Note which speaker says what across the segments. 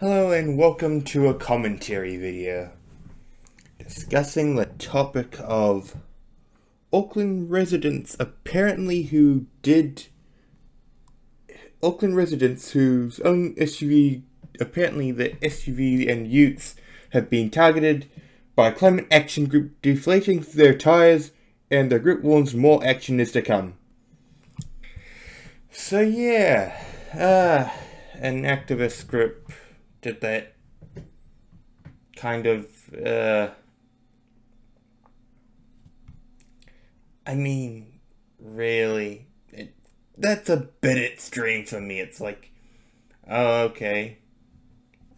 Speaker 1: Hello and welcome to a commentary video discussing the topic of Auckland residents whose own SUV, apparently the SUV and utes have been targeted by a climate action group deflating their tires, and the group warns more action is to come. So yeah, an activist group did that kind of, really, that's a bit extreme for me. It's like, oh, okay,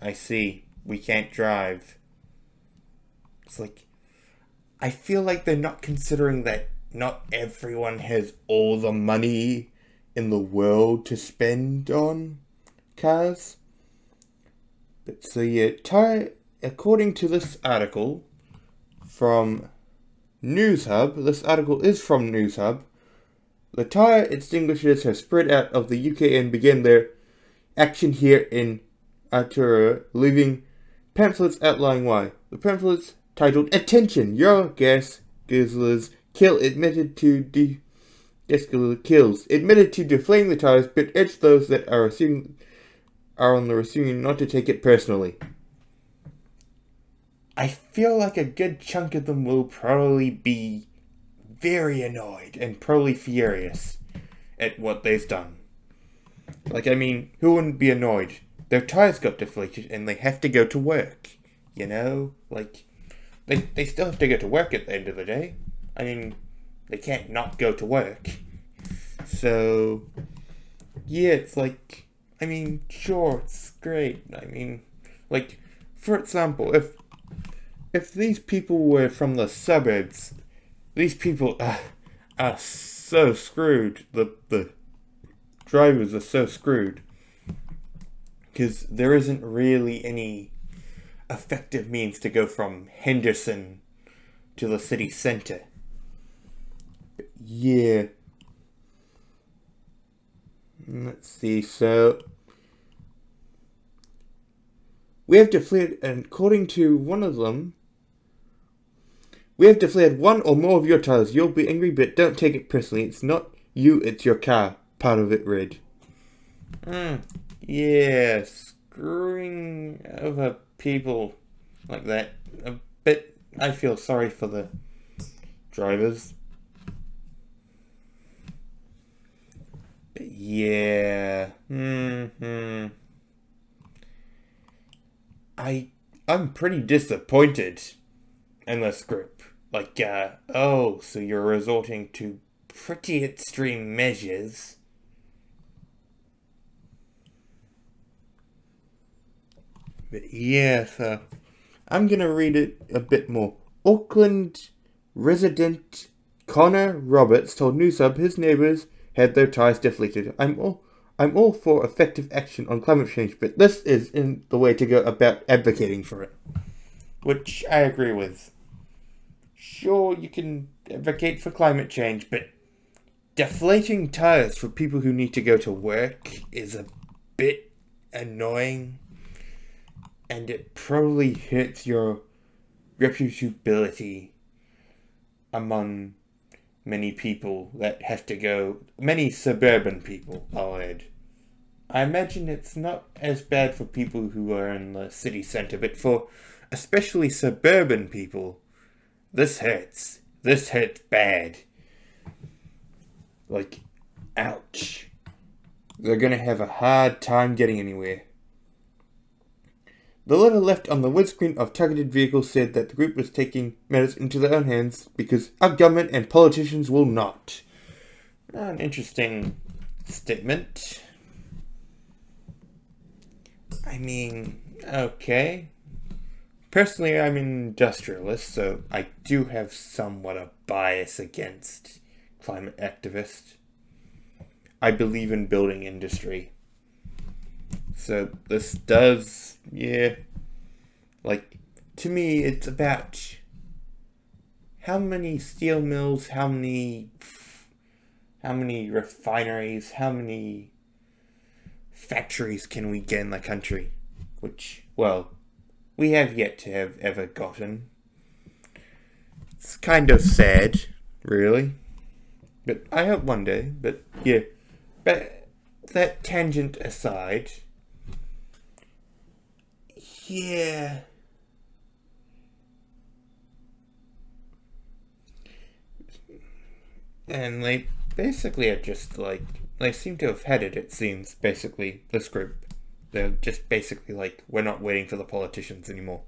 Speaker 1: I see, we can't drive. It's like, I feel like they're not considering that not everyone has all the money in the world to spend on cars. But so yeah, according to this article from NewsHub, this article is from NewsHub, the tyre extinguishers have spread out of the UK and began their action here in Aotearoa, leaving pamphlets outlining why. The pamphlets titled "Attention! Your gas guzzlers admitted to deflating the tyres, but urged those that are on the receiving not to take it personally." I feel like a good chunk of them will probably be very annoyed and probably furious at what they've done. Who wouldn't be annoyed? Their tires got deflated and they have to go to work, you know? They still have to go to work at the end of the day. They can't not go to work. So, yeah, it's like, sure, it's great. For example, if these people were from the suburbs, these people are so screwed. The drivers are so screwed. Because there isn't really any effective means to go from Henderson to the city centre. Yeah. Let's see, so we have deflated, and according to one of them, we have deflated one or more of your tires. You'll be angry, but don't take it personally. It's not you, it's your car. Part of it read. Yeah, screwing over people like that. A bit, I feel sorry for the drivers. But yeah. I'm pretty disappointed in this group. So you're resorting to pretty extreme measures. But yeah, so I'm gonna read it a bit more. Auckland resident Connor Roberts told NewsHub his neighbours had their tires deflated. I'm all for effective action on climate change, but this isn't the way to go about advocating for it. Which I agree with. Sure, you can advocate for climate change, but deflating tires for people who need to go to work is a bit annoying, and it probably hurts your reputability among many people that have to go, many suburban people, I'll add. I imagine it's not as bad for people who are in the city centre, but for especially suburban people, this hurts. This hurts bad. Ouch. They're gonna have a hard time getting anywhere. The letter left on the windscreen of targeted vehicles said that the group was taking matters into their own hands because our government and politicians will not. An interesting statement. Okay. Personally, I'm an industrialist, so I do have somewhat a bias against climate activists. I believe in building industry. So this does, yeah, to me, it's about how many steel mills, how many refineries, how many factories can we get in the country? which, well, we have yet to have ever gotten. It's kind of sad, really. But I hope one day. But yeah, but that tangent aside, yeah. And they basically are just like, they seem to have had it seems, basically, this group. They're just basically like, we're not waiting for the politicians anymore.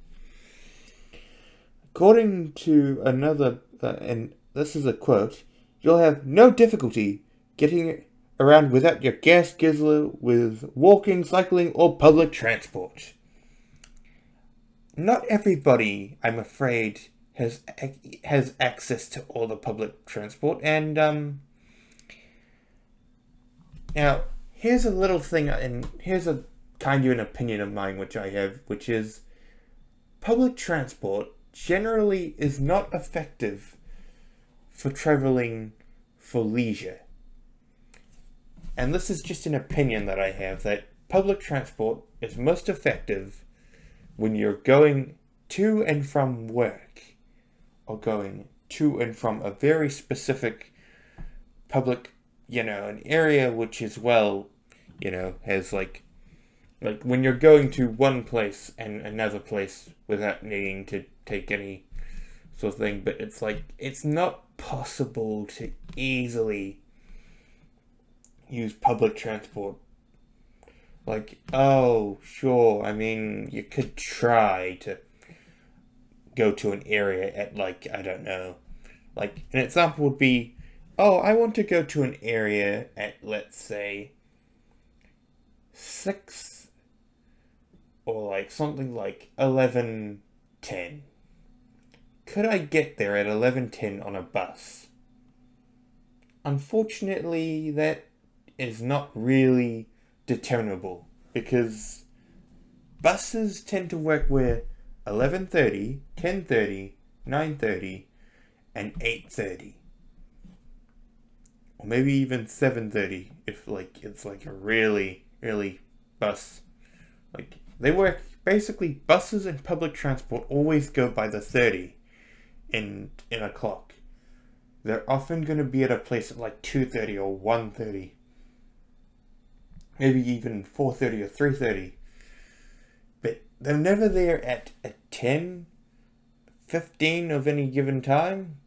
Speaker 1: According to another, and this is a quote, you'll have no difficulty getting around without your gas guzzler with walking, cycling, or public transport. Not everybody, I'm afraid, has access to all the public transport, and now here's a little thing, and here's a kind of an opinion of mine which I have, which is public transport generally is not effective for traveling for leisure. And this is just an opinion that I have, that public transport is most effective when you're going to and from work, or going to and from a very specific public, an area which is has like when you're going to one place and another place without needing to take any sort of thing, but it's not possible to easily use public transport. Oh, sure, I mean, you could try to go to an area at, I don't know. An example would be, I want to go to an area at, let's say, 6, or something like 11:10. Could I get there at 11:10 on a bus? Unfortunately, that is not really determinable, because buses tend to work where 11:30, 10:30, 9:30, and 8:30. Or maybe even 7:30 if it's a really, really bus. They work, basically buses and public transport always go by the 30 in a clock. They're often going to be at a place at 2:30 or 1:30. Maybe even 4:30 or 3:30. But they're never there at 10, 15 of any given time.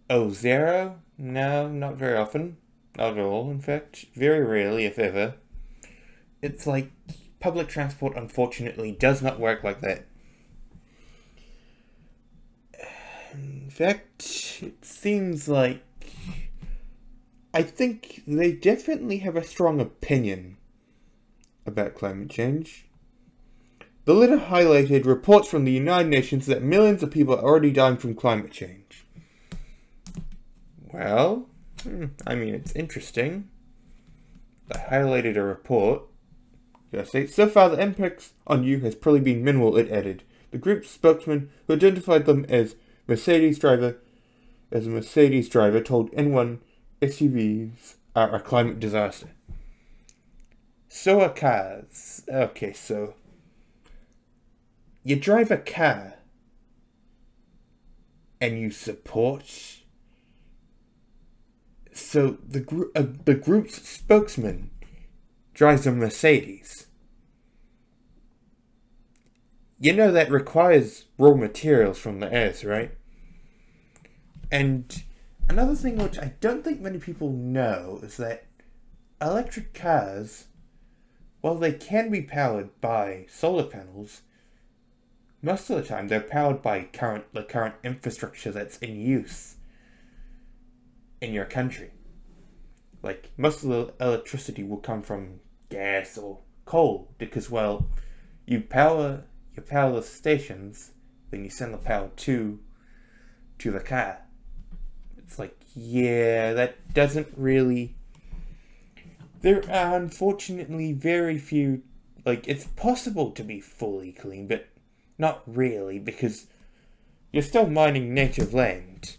Speaker 1: 0, no, not very often. Not at all, in fact. Very rarely, if ever. It's public transport, unfortunately, does not work like that. In fact, it seems like I think they definitely have a strong opinion about climate change. The letter highlighted reports from the United Nations that millions of people are already dying from climate change. Well, I mean, it's interesting. They highlighted a report. So far, the impacts on you has probably been minimal, it added. The group's spokesman, who identified them as a Mercedes driver, told N1 SUVs are a climate disaster. So are cars. Okay, so you drive a car and you support. So the group's spokesman drives a Mercedes. That requires raw materials from the earth, right? And another thing which I don't think many people know is that electric cars, while they can be powered by solar panels, most of the time they're powered by the current infrastructure that's in use in your country. Most of the electricity will come from gas or coal, because, you power the stations, then you send the power to the car. It's that doesn't really. There are unfortunately very few. It's possible to be fully clean, but not really, because you're still mining native land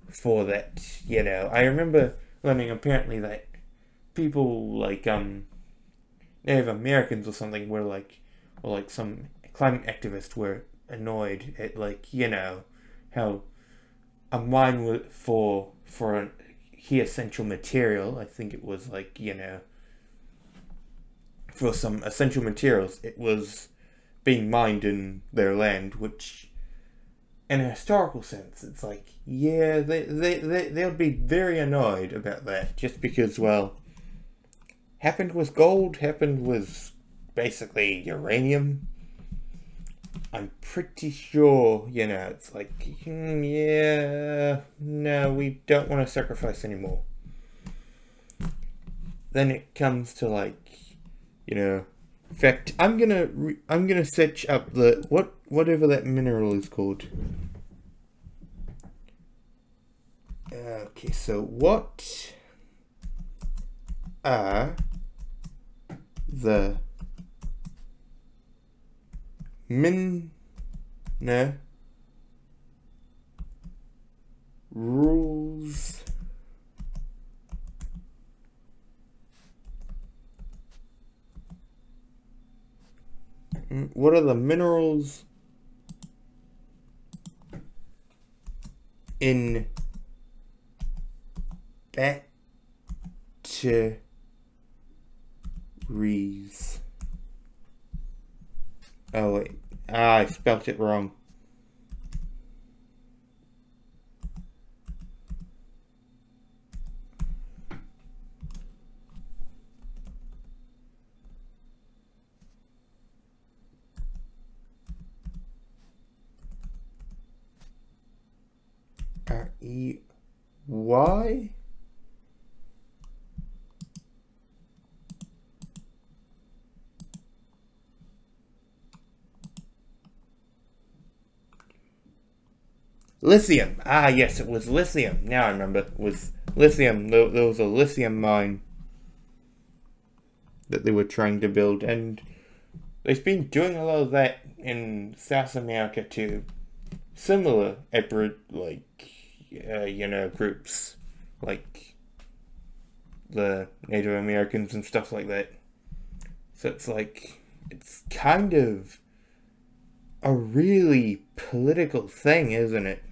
Speaker 1: for that. I remember learning apparently that people Native Americans or something were or like some climate activists were annoyed at, like, you know, how a mine for a key essential material, I think it was like, you know, for some essential materials, it was being mined in their land, which, in a historical sense, it's like, yeah, they would be very annoyed about that, just because, well, happened with gold, happened with basically uranium. I'm pretty sure, you know, it's like, yeah, no, we don't want to sacrifice anymore. Then it comes to, like, you know, in fact, I'm gonna search up the whatever that mineral is called. Okay, so what are the rules what are the minerals in batteries? Oh wait, I spelled it wrong. R-E-Y? Lithium. Ah, yes, it was lithium. Now I remember. It was lithium. There was a lithium mine that they were trying to build, and they've been doing a lot of that in South America too. Similar, you know, groups like the Native Americans and stuff like that. So it's like, it's kind of a really political thing, isn't it?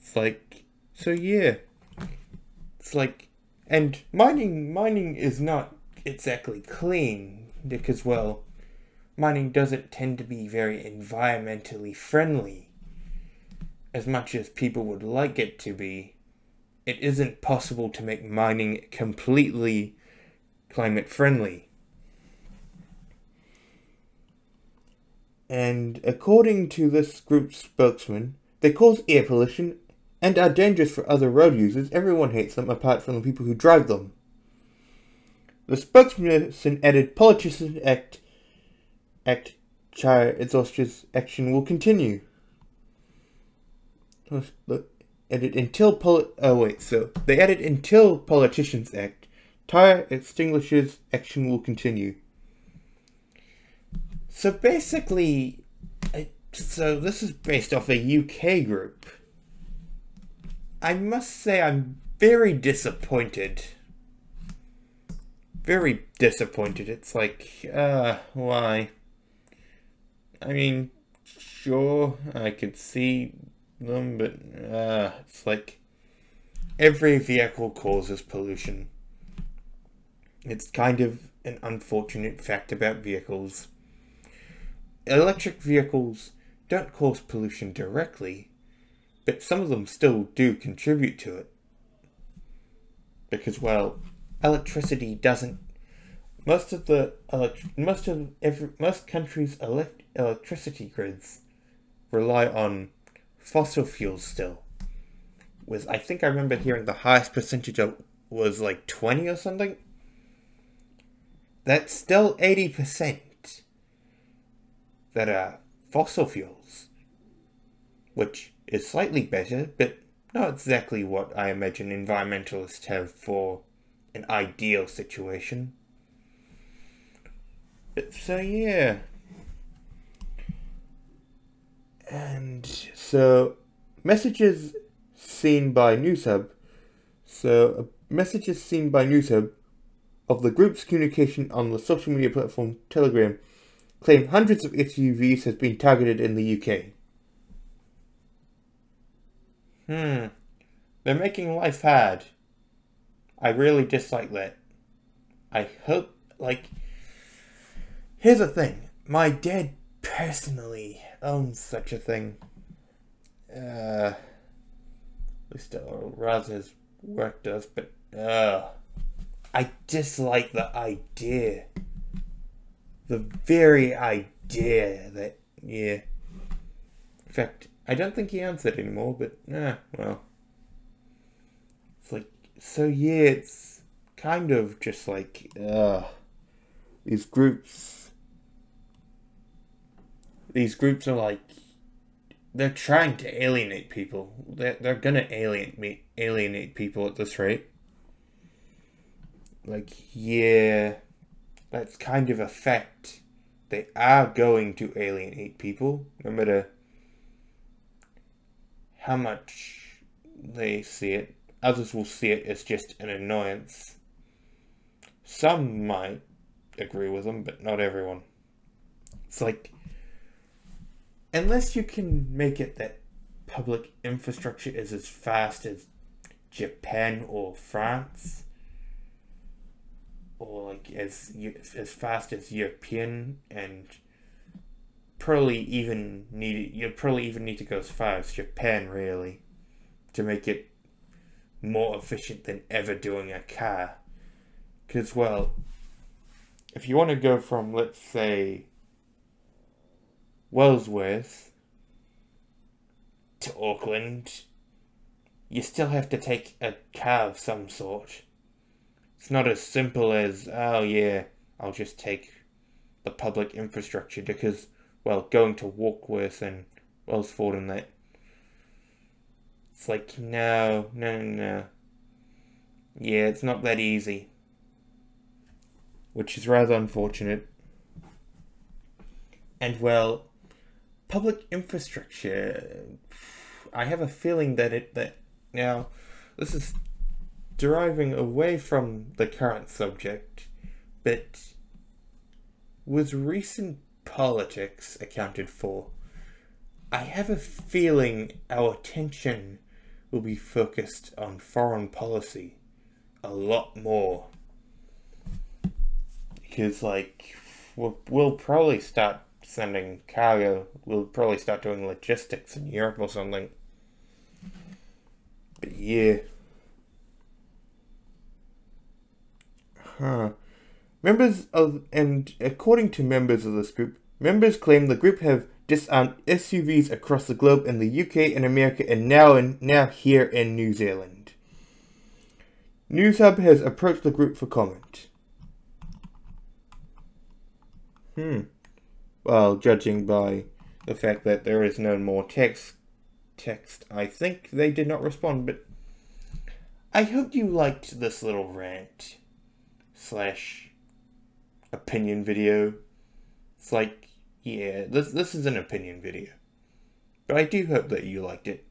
Speaker 1: It's like, so yeah. It's like, and mining is not exactly clean, because, well, mining doesn't tend to be very environmentally friendly. As much as people would like it to be, it isn't possible to make mining completely climate friendly. And according to this group's spokesman, they cause air pollution and are dangerous for other road users. Everyone hates them apart from the people who drive them. The spokesperson added, politicians act tire exhaustion action will continue. Added until they added until politicians act, tire extinguishers action will continue. So basically, so this is based off a UK group. I must say I'm very disappointed. Very disappointed. It's like, why? I mean, sure, I could see them, but, it's like, every vehicle causes pollution. It's kind of an unfortunate fact about vehicles. Electric vehicles don't cause pollution directly, but some of them still do contribute to it. Because, well, electricity doesn't. Most countries' electricity grids rely on fossil fuels still. I think I remember hearing the highest percentage was like 20 or something. That's still 80% that are fossil fuels, which is slightly better, but not exactly what I imagine environmentalists have for an ideal situation. But so yeah. And so, messages seen by NewsHub. So, messages seen by NewsHub of the group's communication on the social media platform Telegram claim hundreds of SUVs has been targeted in the UK. They're making life hard. I really dislike that. I hope, here's the thing. My dad personally owns such a thing. At least rather his work does, but, I dislike the idea. The very idea that, yeah. In fact, I don't think he owns it anymore, but, well. It's like, so yeah, it's kind of just like, these groups are like, they're trying to alienate people. They're gonna alienate people at this rate. Like, yeah, that's kind of a fact. They are going to alienate people, no matter how much they see it. Others will see it as just an annoyance. Some might agree with them, but not everyone. It's like, unless you can make it that public infrastructure is as fast as Japan or France, or like as fast as European, and you'd probably even need to go as far as Japan, really, to make it more efficient than ever doing a car. Because, well, if you want to go from, let's say, Wellsworth to Auckland, you still have to take a car of some sort. It's not as simple as, oh yeah, I'll just take the public infrastructure, because, well, going to Warkworth and Wellsford and that, it's like, no. Yeah, it's not that easy. Which is rather unfortunate. And, well, public infrastructure, I have a feeling that now, this is deriving away from the current subject, but with recent politics accounted for, I have a feeling our attention will be focused on foreign policy a lot more. Because, like, we'll probably start sending cargo. We'll probably start doing logistics in Europe or something. But yeah. According to members of this group, members claim the group have disarmed SUVs across the globe in the UK and America, and now here in New Zealand. NewsHub has approached the group for comment. Well, judging by the fact that there is no more text, I think they did not respond, but I hope you liked this little rant / opinion video. It's like, yeah, this is an opinion video, but I do hope that you liked it.